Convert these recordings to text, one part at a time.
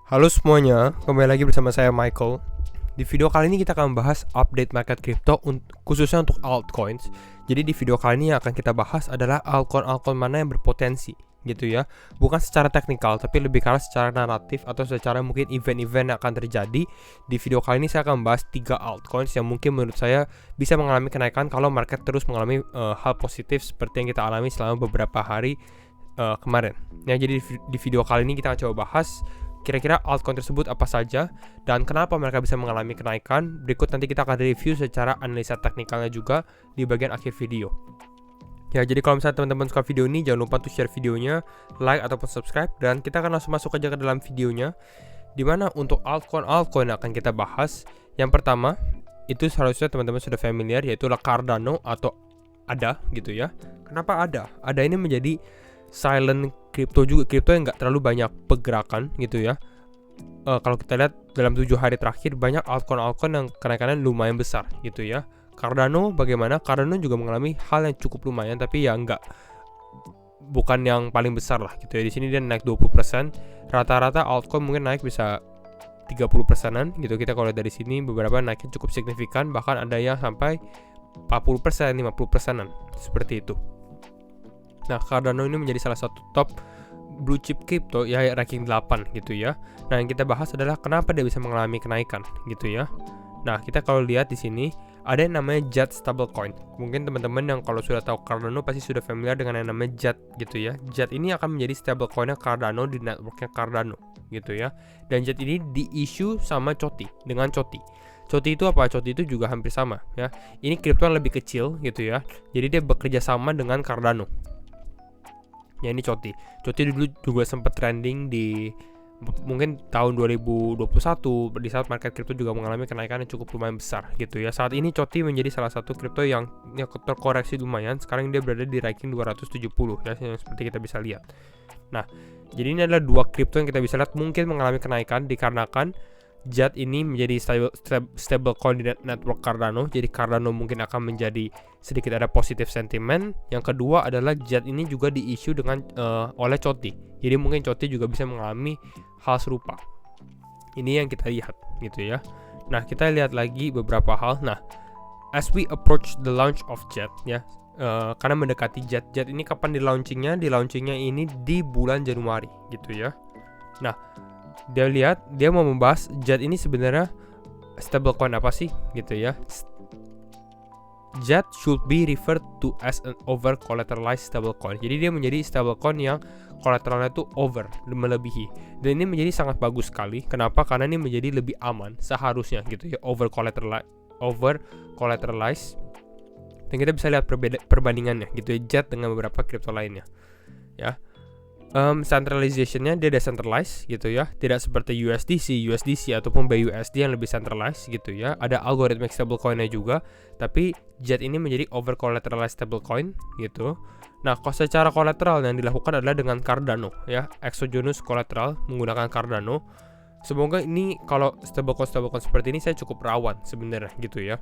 Halo semuanya, kembali lagi bersama saya Michael. Di video kali ini kita akan bahas update market crypto khususnya untuk altcoins. Jadi di video kali ini yang akan kita bahas adalah altcoin mana yang berpotensi gitu ya. Bukan secara teknikal tapi lebih karena secara naratif atau secara mungkin event-event yang akan terjadi. Di video kali ini saya akan bahas 3 altcoins yang mungkin menurut saya bisa mengalami kenaikan kalau market terus mengalami hal positif seperti yang kita alami selama beberapa hari kemarin. Ya, jadi di video kali ini kita akan coba bahas kira-kira altcoin tersebut apa saja dan kenapa mereka bisa mengalami kenaikan. Berikut nanti kita akan review secara analisa teknikalnya juga di bagian akhir video. Ya, jadi kalau misalnya teman-teman suka video ini, jangan lupa untuk share videonya, like ataupun subscribe, dan kita akan langsung masuk aja ke dalam videonya. Dimana untuk altcoin yang akan kita bahas, yang pertama itu seharusnya teman-teman sudah familiar, yaitu Cardano atau ADA gitu ya. Kenapa ADA? ADA ini menjadi silent crypto juga, crypto yang nggak terlalu banyak pergerakan gitu ya. Kalau kita lihat dalam 7 hari terakhir banyak altcoin yang kenaikannya lumayan besar gitu ya. Cardano bagaimana? Cardano juga mengalami hal yang cukup lumayan tapi ya bukan yang paling besar lah gitu ya. Di sini dia naik 20%. Rata-rata altcoin mungkin naik bisa 30%-an gitu. Kita kalau lihat dari sini beberapa naiknya cukup signifikan, bahkan ada yang sampai 40%, 50%-an seperti itu. Nah, Cardano ini menjadi salah satu top blue chip crypto ya, ranking 8 gitu ya. Nah, yang kita bahas adalah kenapa dia bisa mengalami kenaikan gitu ya. Nah, kita kalau lihat di sini ada yang namanya JET stablecoin. Mungkin teman-teman yang kalau sudah tahu Cardano pasti sudah familiar dengan yang namanya JET gitu ya. JET ini akan menjadi stablecoinnya Cardano di networknya Cardano gitu ya. Dan JET ini di-issue sama COTI, dengan COTI. COTI itu apa? COTI itu juga hampir sama ya. Ini kripto yang lebih kecil gitu ya. Jadi dia bekerja sama dengan Cardano. Ya, ini COTI dulu juga sempat trending di mungkin tahun 2021 di saat market kripto juga mengalami kenaikan yang cukup lumayan besar gitu ya. Saat ini COTI menjadi salah satu kripto yang terkoreksi lumayan. Sekarang dia berada di ranking 270 ya, yang seperti kita bisa lihat. Nah, jadi ini adalah dua kripto yang kita bisa lihat mungkin mengalami kenaikan dikarenakan JET ini menjadi stablecoin di network Cardano. Jadi Cardano mungkin akan menjadi sedikit ada positif sentimen. Yang kedua adalah JET ini juga di-issue dengan oleh COTI. Jadi mungkin COTI juga bisa mengalami hal serupa. Ini yang kita lihat gitu ya. Nah, kita lihat lagi beberapa hal. Nah, as we approach the launch of JET ya, karena mendekati JET ini kapan di launchingnya? Di launchingnya ini di bulan Januari gitu ya. Nah, dia mau membahas JET ini sebenarnya stablecoin apa sih gitu ya. JET should be referred to as an over collateralized stablecoin. Jadi dia menjadi stablecoin yang collateralnya itu melebihi. Dan ini menjadi sangat bagus sekali. Kenapa? Karena ini menjadi lebih aman seharusnya gitu ya, over collateralized. Dan kita bisa lihat perbandingannya gitu ya, JET dengan beberapa kripto lainnya ya. Centralization-nya dia decentralized gitu ya, tidak seperti USDC ataupun BUSD yang lebih centralized gitu ya. Ada algorithmic stablecoin-nya juga, tapi JET ini menjadi over collateralized stablecoin gitu. Nah, secara kolateral yang dilakukan adalah dengan Cardano ya, exogenous collateral menggunakan Cardano. Semoga ini kalau stablecoin seperti ini saya cukup rawan sebenarnya gitu ya.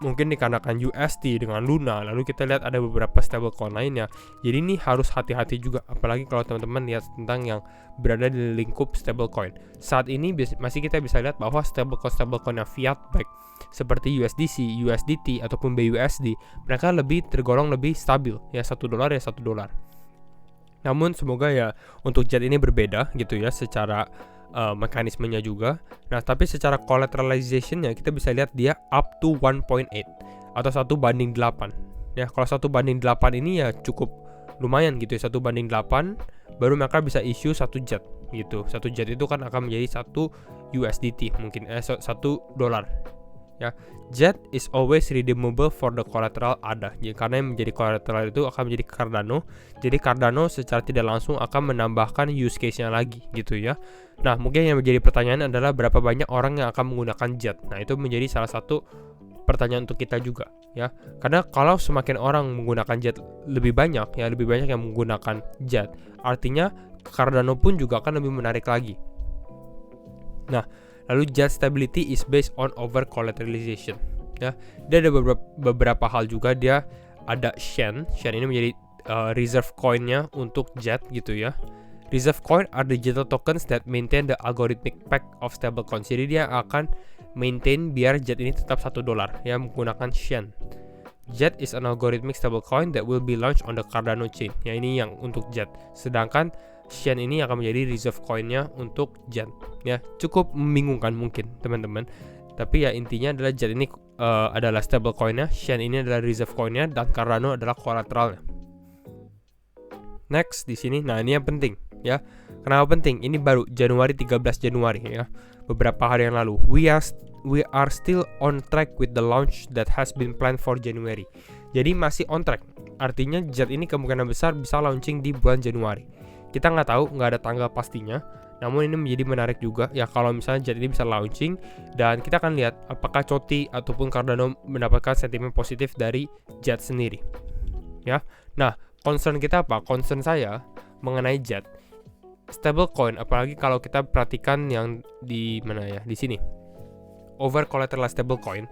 Mungkin dikarenakan USD dengan Luna, lalu kita lihat ada beberapa stablecoin lainnya. Jadi ini harus hati-hati juga, apalagi kalau teman-teman lihat tentang yang berada di lingkup stablecoin. Saat ini masih kita bisa lihat bahwa stablecoin yang fiat back seperti USDC, USDT ataupun BUSD, mereka tergolong lebih stabil ya, $1 ya $1. Namun semoga ya untuk JET ini berbeda gitu ya secara mekanismenya juga. Nah, tapi secara collateralization-nya kita bisa lihat dia up to 1.8 atau 1:8 ya. Kalau 1:8 ini ya cukup lumayan gitu ya, 1:8 baru mereka bisa issue 1 JET gitu. 1 JET itu kan akan menjadi 1 USDT mungkin $1 ya. JET is always redeemable for the collateral ADA. Jadi karena yang menjadi collateral itu akan menjadi Cardano. Jadi Cardano secara tidak langsung akan menambahkan use case-nya lagi gitu ya. Nah, mungkin yang menjadi pertanyaan adalah berapa banyak orang yang akan menggunakan JET. Nah, itu menjadi salah satu pertanyaan untuk kita juga ya. Karena kalau semakin orang menggunakan JET lebih banyak yang menggunakan JET, artinya Cardano pun juga akan lebih menarik lagi. Nah, lalu JET stability is based on over collateralization ya. Dia ada beberapa hal juga. Dia ada Shen ini menjadi reserve coinnya untuk JET gitu ya. Reserve coin are digital tokens that maintain the algorithmic peg of stablecoins. Jadi dia akan maintain biar JET ini tetap $1 ya, menggunakan Shen. JET is an algorithmic stablecoin that will be launched on the Cardano chain. Ya, ini yang untuk JET. Sedangkan Shen ini akan menjadi reserve coinnya untuk JET. Ya, cukup membingungkan mungkin teman-teman. Tapi ya intinya adalah JET ini adalah stablecoinnya, Shen ini adalah reserve coinnya, dan Cardano adalah collateralnya. Next di sini, nah ini yang penting ya. Kenapa penting? Ini baru 13 Januari ya, beberapa hari yang lalu. We are still on track with the launch that has been planned for January. Jadi masih on track. Artinya JET ini kemungkinan besar bisa launching di bulan Januari. Kita nggak tahu, nggak ada tanggal pastinya. Namun ini menjadi menarik juga ya kalau misalnya JET ini bisa launching, dan kita akan lihat apakah COTI ataupun Cardano mendapatkan sentimen positif dari JET sendiri. Ya. Nah, concern kita apa? Concern saya mengenai JET stablecoin, apalagi kalau kita perhatikan yang di mana ya, di sini. Over collateralized stablecoin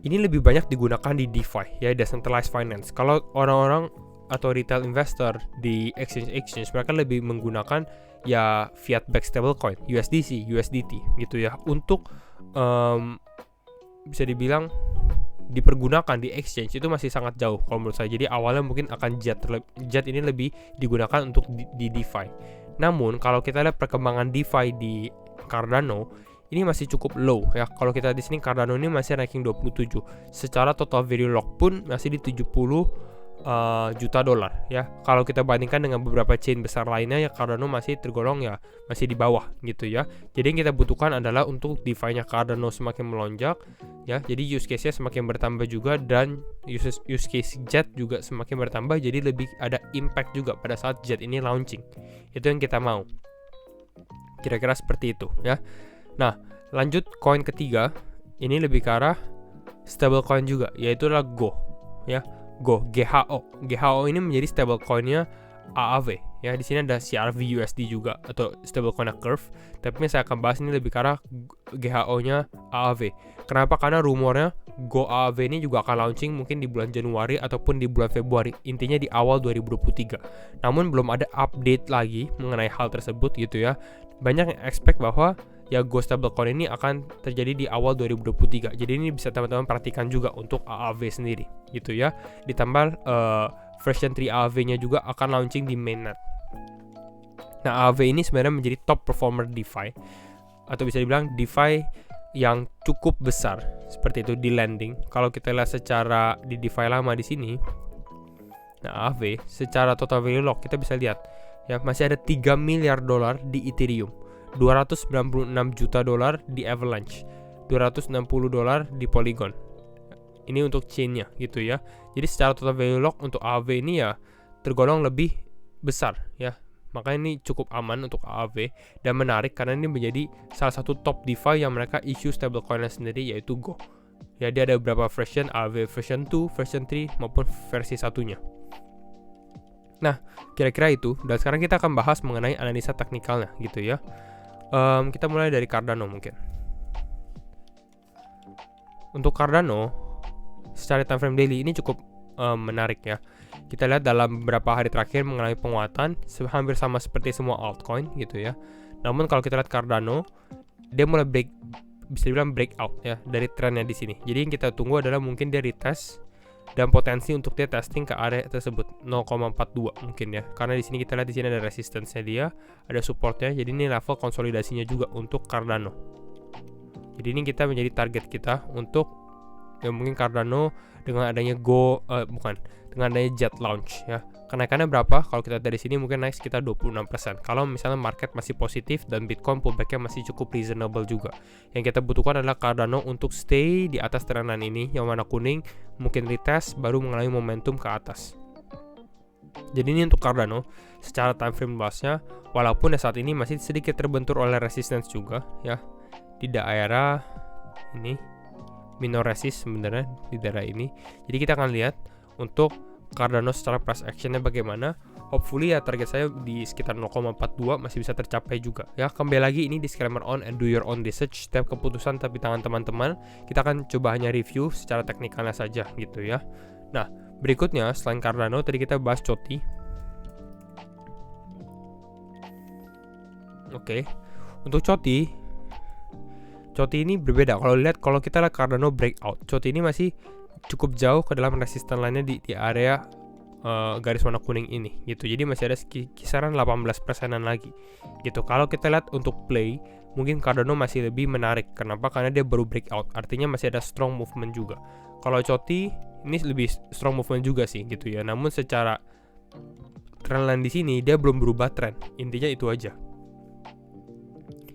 ini lebih banyak digunakan di DeFi ya, decentralized finance. Kalau orang-orang atau retail investor di exchange mereka lebih menggunakan ya fiat backed stablecoin, USDC, USDT gitu ya, untuk bisa dibilang dipergunakan di exchange itu masih sangat jauh kalau menurut saya. Jadi awalnya mungkin akan JET ini lebih digunakan untuk di DeFi. Namun kalau kita lihat perkembangan DeFi di Cardano ini masih cukup low ya. Kalau kita di sini Cardano ini masih ranking 27. Secara total value lock pun masih di 70 juta dolar ya. Kalau kita bandingkan dengan beberapa chain besar lainnya ya, Cardano masih tergolong ya masih di bawah gitu ya. Jadi yang kita butuhkan adalah untuk DeFi-nya Cardano semakin melonjak ya. Jadi use case-nya semakin bertambah juga, dan use case JET juga semakin bertambah. Jadi lebih ada impact juga pada saat JET ini launching. Itu yang kita mau. Kira-kira seperti itu ya. Nah, lanjut koin ketiga. Ini lebih ke arah stablecoin juga, yaitu adalah Go ya. GHO ini menjadi stablecoinnya AAV ya. Di sini ada CRV USD juga atau stablecoinnya Curve, tapi saya akan bahas ini lebih ke arah GHO-nya AAV. Kenapa? Karena rumornya Go AAV ini juga akan launching mungkin di bulan Januari ataupun di bulan Februari, intinya di awal 2023. Namun belum ada update lagi mengenai hal tersebut gitu ya. Banyak yang expect bahwa ya Go stablecoin ini akan terjadi di awal 2023. Jadi ini bisa teman-teman perhatikan juga untuk AAV sendiri gitu ya. Ditambah version 3 AAV-nya juga akan launching di mainnet. Nah, AAV ini sebenarnya menjadi top performer DeFi, atau bisa dibilang DeFi yang cukup besar seperti itu di lending. Kalau kita lihat secara di DeFi lama di sini, nah AAV secara total value lock kita bisa lihat ya masih ada 3 miliar dolar di Ethereum, 296 juta dolar di Avalanche, 260 dolar di Polygon. Ini untuk chainnya gitu ya. Jadi secara total value lock untuk AAV ini ya tergolong lebih besar ya. Makanya ini cukup aman untuk AAV dan menarik karena ini menjadi salah satu top DeFi yang mereka issue stablecoin sendiri, yaitu Go. Ya, dia ada beberapa version, AAV version 2, version 3 maupun versi satunya. Nah, kira-kira itu. Dan sekarang kita akan bahas mengenai analisa teknikalnya gitu ya. Kita mulai dari Cardano mungkin. Untuk Cardano secara time frame daily ini cukup menarik ya. Kita lihat dalam beberapa hari terakhir mengalami penguatan hampir sama seperti semua altcoin gitu ya. Namun kalau kita lihat Cardano, dia mulai bisa dibilang breakout ya dari trennya di sini. Jadi yang kita tunggu adalah mungkin dia retest dan potensi untuk dia testing ke area tersebut 0,42 mungkin ya. Karena di sini kita lihat di sini ada resistance-nya dia, ada supportnya. Jadi ini level konsolidasinya juga untuk Cardano. Jadi ini kita menjadi target kita untuk ya mungkin Cardano dengan adanya dengan adanya JET launch ya. Kenaikannya berapa? Kalau kita dari sini mungkin naik sekitar 26%. Kalau misalnya market masih positif dan Bitcoin pullback-nya masih cukup reasonable juga. Yang kita butuhkan adalah Cardano untuk stay di atas trenan ini, yang warna kuning, mungkin retest baru mengalami momentum ke atas. Jadi ini untuk Cardano secara time frame luasnya, walaupun saat ini masih sedikit terbentur oleh resistance juga ya di daerah ini, minor resist sebenarnya di daerah ini. Jadi kita akan lihat untuk Cardano secara price actionnya bagaimana. Hopefully ya target saya di sekitar 0,42 masih bisa tercapai juga ya. Kembali lagi ini disclaimer on and do your own research. Setiap keputusan tapi tangan teman-teman. Kita akan coba hanya review secara teknikalnya saja gitu ya. Nah, berikutnya selain Cardano tadi kita bahas COTI. Oke. Untuk COTI ini berbeda. Kalau kita lihat Cardano breakout, COTI ini masih cukup jauh ke dalam resisten lainnya di area garis warna kuning ini gitu. Jadi masih ada kisaran 18%-an lagi gitu. Kalau kita lihat untuk play, mungkin Cardano masih lebih menarik. Kenapa? Karena dia baru breakout, artinya masih ada strong movement juga. Kalau COTI ini lebih strong movement juga sih gitu ya. Namun secara trendline di sini dia belum berubah trend. Intinya itu aja.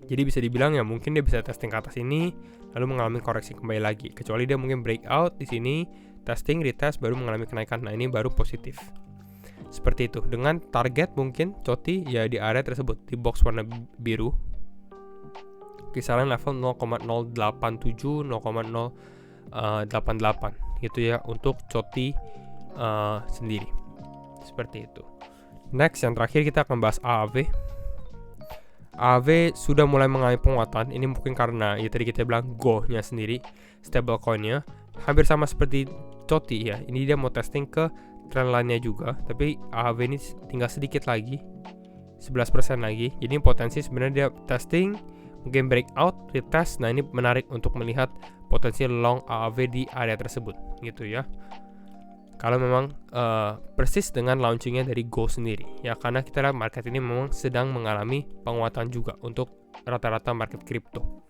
Jadi bisa dibilang ya mungkin dia bisa testing ke atas ini lalu mengalami koreksi kembali lagi. Kecuali dia mungkin breakout di sini, testing, retest baru mengalami kenaikan. Nah, ini baru positif. Seperti itu. Dengan target mungkin COTI ya di area tersebut, di box warna biru. Kisaran level 0,087 0,088 gitu ya untuk COTI sendiri. Seperti itu. Next, yang terakhir kita akan bahas AAV. AAV sudah mulai mengalami penguatan. Ini mungkin karena ya tadi kita bilang Go-nya sendiri, stablecoin-nya hampir sama seperti COTI ya. Ini dia mau testing ke trendline-nya juga, tapi AAV ini tinggal sedikit lagi, 11% lagi. Jadi potensi sebenarnya dia testing, mungkin breakout, retest. Nah, ini menarik untuk melihat potensi long AAV di area tersebut gitu ya. Kalau memang persis dengan launchingnya dari Go sendiri ya, karena kita lihat market ini memang sedang mengalami penguatan juga untuk rata-rata market kripto.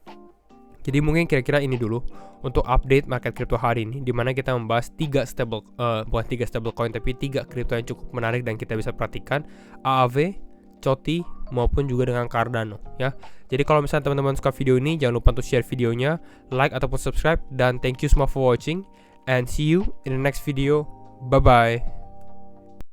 Jadi mungkin kira-kira ini dulu untuk update market kripto hari ini, dimana kita membahas 3 stablecoin tapi 3 kripto yang cukup menarik dan kita bisa perhatikan, AAV, COTI maupun juga dengan Cardano ya. Jadi kalau misalnya teman-teman suka video ini, jangan lupa untuk share videonya, like ataupun subscribe, dan thank you semua for watching and see you in the next video. Bye bye.